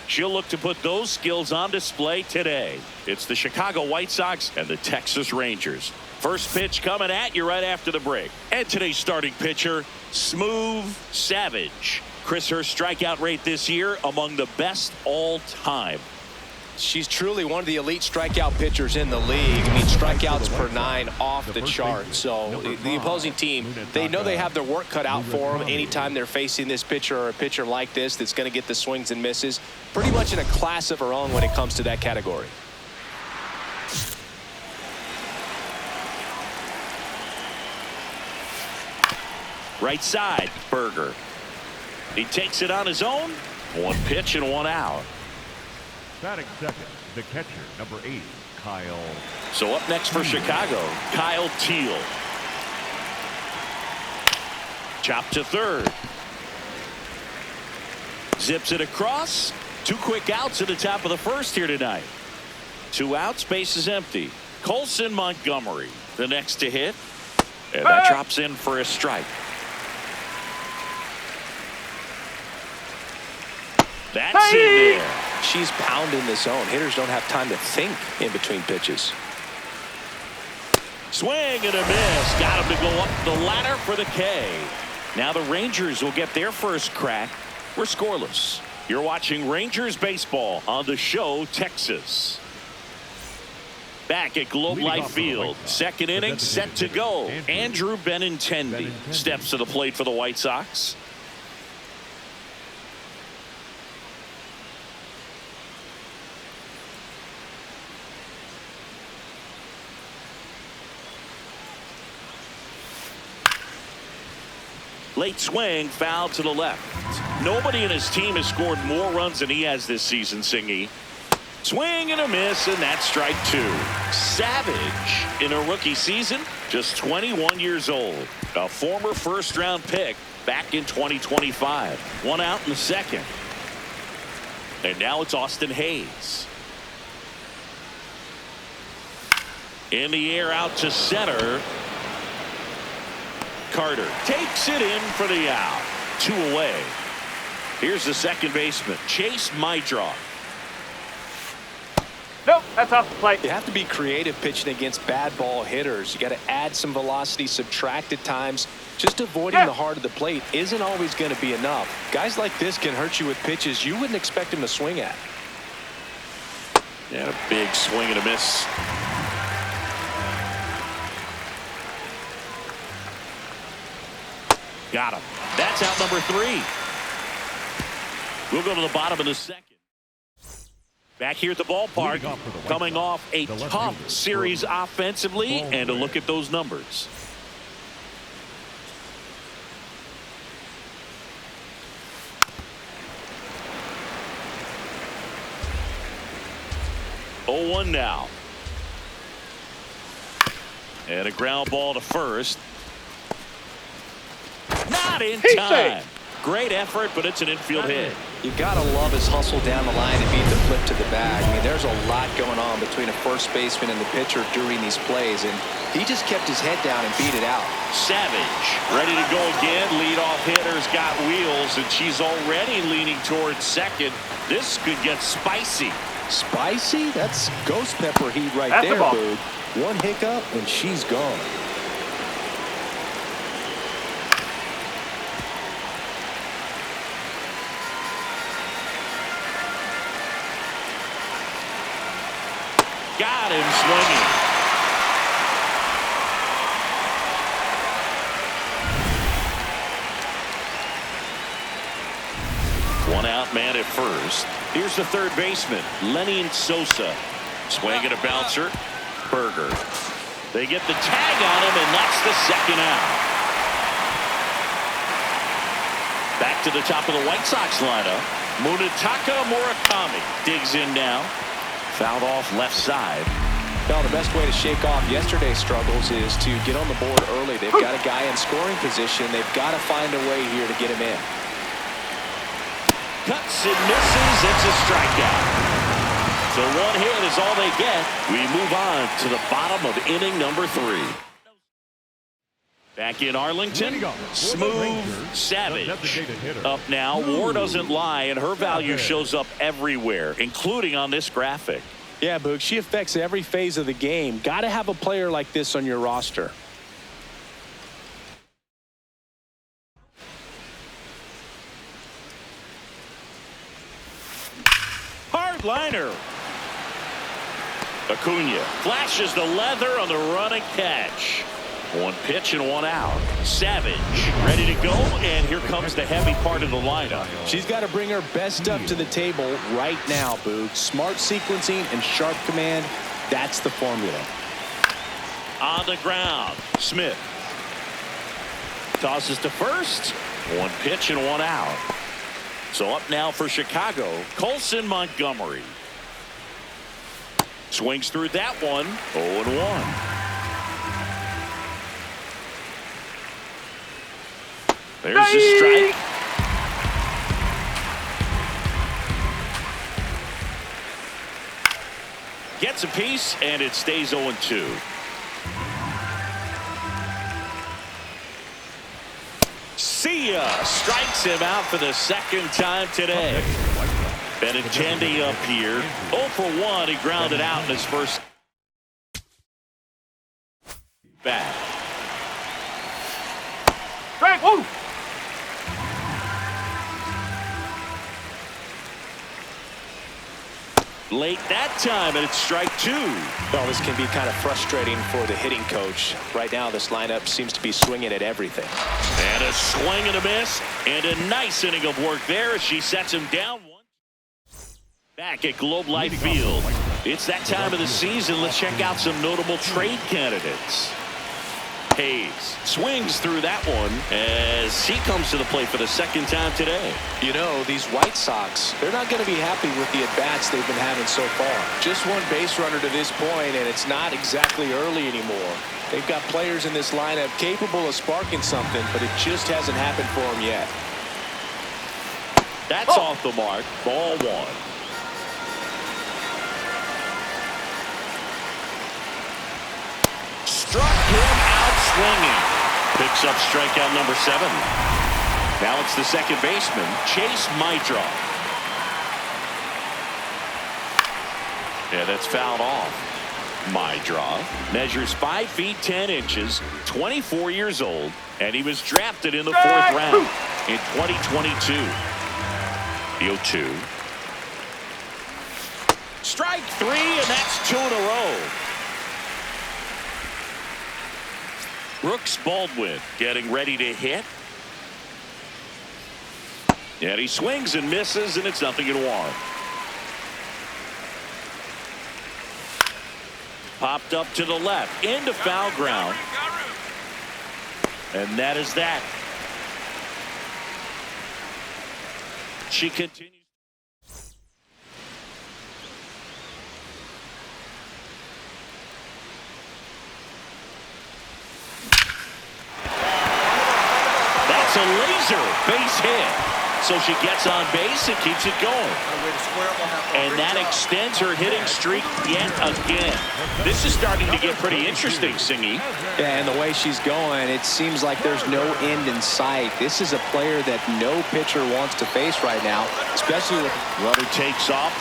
She'll look to put those skills on display today. It's the Chicago White Sox and the Texas Rangers. First pitch coming at you right after the break. And today's starting pitcher, Smuv Savage. Chris, her strikeout rate this year among the best all time. She's truly one of the elite strikeout pitchers in the league. I mean, strikeouts per 9 off the chart. So the opposing team, they know they have their work cut out for them anytime they're facing this pitcher or a pitcher like this that's going to get the swings and misses. Pretty much in a class of her own when it comes to that category. Right side, Berger. He takes it on his own. One pitch and one out. Batting second, the catcher, number 8, Kyle. So up next for Chicago, Kyle Teal. Chop to third. Zips it across. 2 quick outs at the top of the first here tonight. 2 outs, base is empty. Colson Montgomery, the next to hit. And that drops in for a strike. That's in there. She's pounding the zone. Hitters don't have time to think in between pitches. Swing and a miss. Got him to go up the ladder for the K. Now the Rangers will get their first crack. We're scoreless. You're watching Rangers baseball on the show, Texas. Back at Globe Life Field. Second inning set to go. Andrew Benintendi steps to the plate for the White Sox. Late swing, foul to the left. Nobody in his team has scored more runs than he has this season, Singy. Swing and a miss, and that's strike 2. Savage in a rookie season, just 21 years old. A former first-round pick back in 2025. 1 out in the second. And now it's Austin Hayes. In the air out to center. Carter takes it in for the out. 2 away. Here's the second baseman, Chase Mydroff. Nope, that's off the plate. You have to be creative pitching against bad ball hitters. You got to add some velocity, subtract at times. Just avoiding the heart of the plate isn't always going to be enough. Guys like this can hurt you with pitches you wouldn't expect him to swing at. And a big swing and a miss. Got him. That's out number 3. We'll go to the bottom of the second. Back here at the ballpark, coming off a tough series offensively, and a look at those numbers. Oh, 1 now. And a ground ball to first. Not in time. Great effort, but it's an infield hit. You gotta love his hustle down the line and beat the flip to the bag. I mean, there's a lot going on between a first baseman and the pitcher during these plays, and he just kept his head down and beat it out. Savage ready to go again. Leadoff hitter's got wheels, and she's already leaning towards second. This could get spicy. Spicy? That's ghost pepper heat right there, Boog. One hiccup and she's gone. Got him swinging. One out man at first. Here's the third baseman, Lenny Sosa. Swing and a bouncer. Berger. They get the tag on him, and that's the second out. Back to the top of the White Sox lineup. Munetaka Murakami digs in now. Fouled off left side. Well, the best way to shake off yesterday's struggles is to get on the board early. They've got a guy in scoring position. They've got to find a way here to get him in. Cuts and misses. It's a strikeout. So 1 hit is all they get. We move on to the bottom of inning number 3. Back in Arlington, Smuv Savage hitter. up now. War doesn't lie, and her value shows up everywhere, including on this graphic. Yeah, Boog, she affects every phase of the game. Got to have a player like this on your roster. Hard liner. Acuna flashes the leather on the run and catch. One pitch and one out. Savage ready to go, and here comes the heavy part of the lineup. She's got to bring her best stuff to the table right now, Boog. Smart sequencing and sharp command. That's the formula. On the ground, Smith tosses to first. One pitch and one out. So up now for Chicago, Colson Montgomery. Swings through that one. 0-1. There's the strike. Gets a piece, and it stays 0-2. See ya. Strikes him out for the second time today. Benintendi up here. 0 for 1. He grounded out in his first bat. Strike. Woo! Late that time, and it's strike 2. Well, this can be kind of frustrating for the hitting coach. Right now, this lineup seems to be swinging at everything. And a swing and a miss, and a nice inning of work there as she sets him down one. Back at Globe Life Field. It's that time of the season. Let's check out some notable trade candidates. Hayes swings through that one as he comes to the plate for the second time today. You know, these White Sox, they're not going to be happy with the at-bats they've been having so far. Just one base runner to this point, and it's not exactly early anymore. They've got players in this lineup capable of sparking something, but it just hasn't happened for them yet. That's off the mark. Ball 1. Struck him out swinging. Picks up strikeout number 7. Now it's the second baseman, Chase Mydra. Yeah, that's fouled off. Mydra measures 5 feet 10 inches, 24 years old, and he was drafted in the 4th round in 2022. The 0-2. Strike 3, and that's 2 in a row. Brooks Baldwin getting ready to hit. And he swings and misses, and it's 0-1. Popped up to the left into foul ground. And that is that. She continues. That's a laser base hit. So she gets on base and keeps it going. And that extends her hitting streak yet again. This is starting to get pretty interesting, Singy. Yeah, and the way she's going, it seems like there's no end in sight. This is a player that no pitcher wants to face right now, especially with... Runner takes off.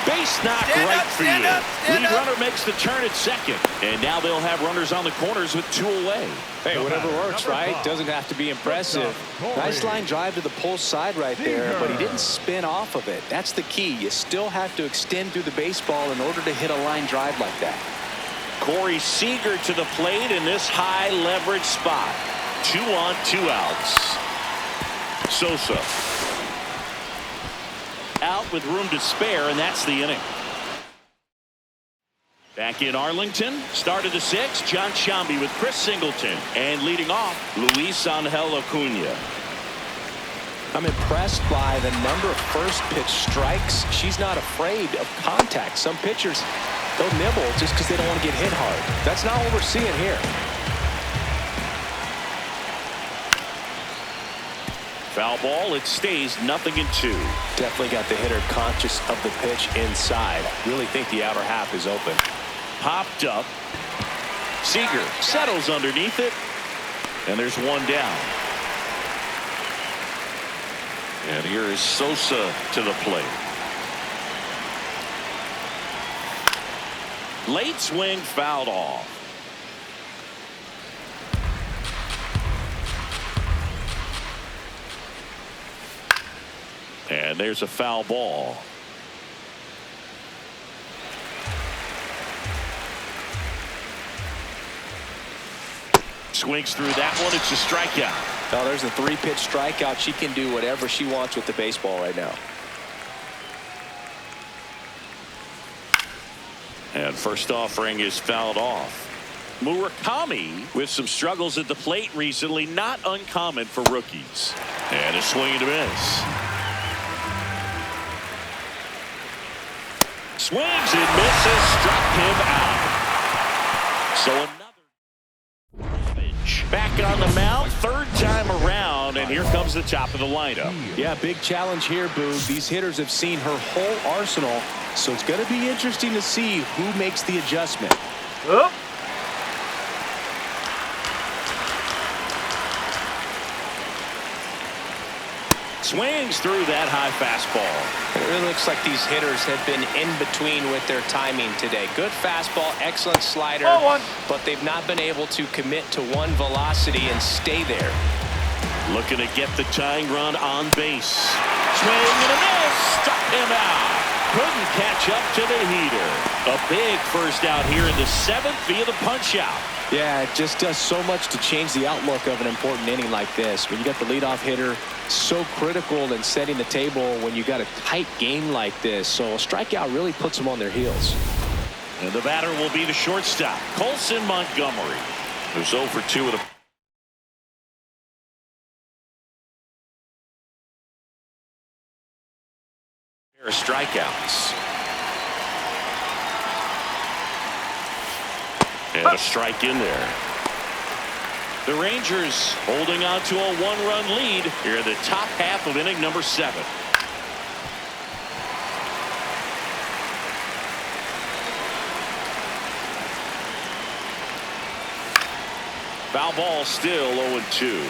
Base knock right field. Lead runner makes the turn at second. And now they'll have runners on the corners with 2 away. Hey, whatever works, right? Doesn't have to be impressive. Nice line drive to the pull side right there, but he didn't spin off of it. That's the key. You still have to extend through the baseball in order to hit a line drive like that. Corey Seager to the plate in this high leverage spot. 2 on, 2 outs. Sosa out with room to spare, and that's the inning. Back in Arlington, start of the 6th, John Sciambi with Chris Singleton, and leading off, Luis Angel Acuna. I'm impressed by the number of first pitch strikes. She's not afraid of contact. Some pitchers, they'll nibble just because they don't want to get hit hard. That's not what we're seeing here. Foul ball, it stays 0-2. Definitely got the hitter conscious of the pitch inside. Really think the outer half is open. Popped up. Seager settles underneath it. And there's one down. And here is Sosa to the plate. Late swing fouled off. And there's a foul ball. Swings through that one. It's a strikeout. Now there's a 3-pitch strikeout. She can do whatever she wants with the baseball right now. And first offering is fouled off. Murakami with some struggles at the plate recently, not uncommon for rookies. And a swing and a miss. Swings and misses, struck him out. So another damage. Back on the mound, third time around, and here comes the top of the lineup. Yeah, big challenge here, Boog. These hitters have seen her whole arsenal, so it's going to be interesting to see who makes the adjustment. Oh. Swings through that high fastball. It really looks like these hitters have been in between with their timing today. Good fastball, excellent slider, but they've not been able to commit to one velocity and stay there. Looking to get the tying run on base. Swing and a miss. Struck him out. Couldn't catch up to the heater. A big first out here in the 7th via the punch out. Yeah, it just does so much to change the outlook of an important inning like this. When you got the leadoff hitter, so critical in setting the table when you got a tight game like this. So a strikeout really puts them on their heels. And the batter will be the shortstop, Colson Montgomery, who's 0 for 2 of the pair of strikeouts. And a strike in there. The Rangers holding on to a 1-run lead here in the top half of inning number 7. Foul ball, still 0-2.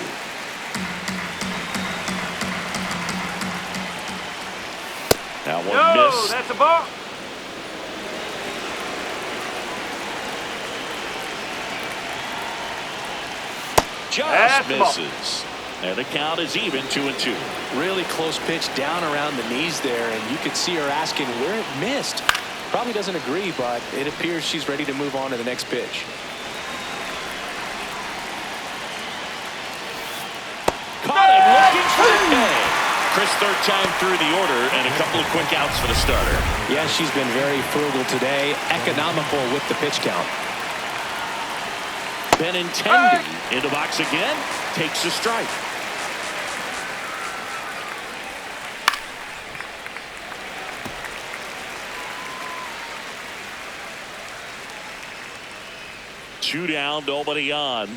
That one missed. That's a ball. Just misses. And the count is even 2-2. Really close pitch down around the knees there, and you could see her asking where it missed. Probably doesn't agree, but it appears she's ready to move on to the next pitch. Caught him looking for the pin. Chris, third time through the order, and a couple of quick outs for the starter. Yeah, she's been very frugal today, economical with the pitch count. Benintendi in the box again, takes a strike. Two down, nobody on.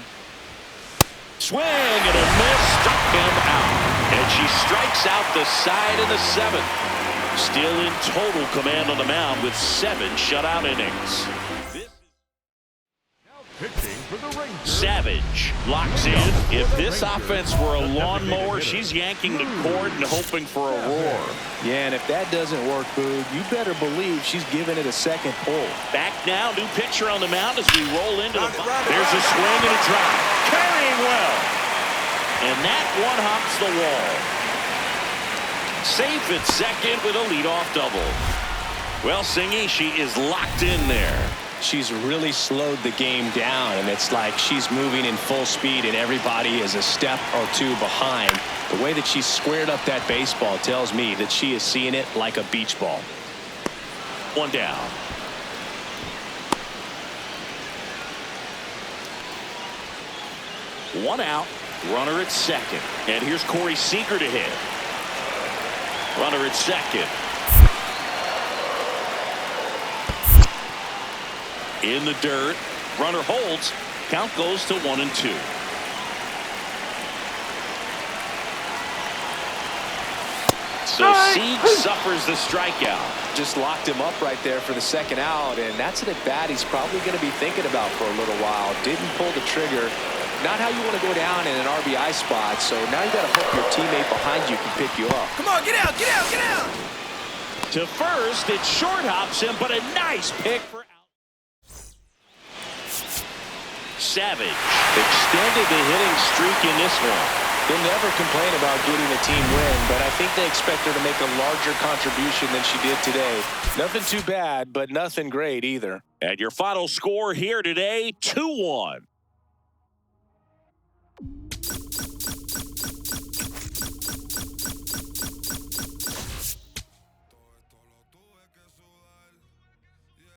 Swing and a miss, struck him out. And she strikes out the side in the 7th. Still in total command on the mound with 7 shutout innings. Pitching for the Rangers. Savage locks in. If this offense were a lawnmower, she's yanking the cord and hoping for a roar. Yeah, and if that doesn't work, Boog, you better believe she's giving it a second pull. Back now, new pitcher on the mound as we roll into the box. There's a swing and a drive. Carrying well. And that one hops the wall. Safe at second with a leadoff double. Well, Singy, she is locked in there. She's really slowed the game down, and it's like she's moving in full speed and everybody is a step or two behind. The way that she squared up that baseball tells me that she is seeing it like a beach ball. One down. One out, runner at second. And here's Corey Seager to hit. Runner at second. In the dirt, runner holds, count goes to 1-2. So Sieg suffers the strikeout. Just locked him up right there for the second out, and that's an at bat he's probably going to be thinking about for a little while. Didn't pull the trigger, not how you want to go down in an RBI spot. So now you got to hope your teammate behind you can pick you up. Come on, get out, get out, get out. To first, it short hops him, but a nice pick for out. Savage extended the hitting streak in this one. They'll never complain about getting a team win, but I think they expect her to make a larger contribution than she did today. Nothing too bad, but nothing great either. And your final score here today, 2-1.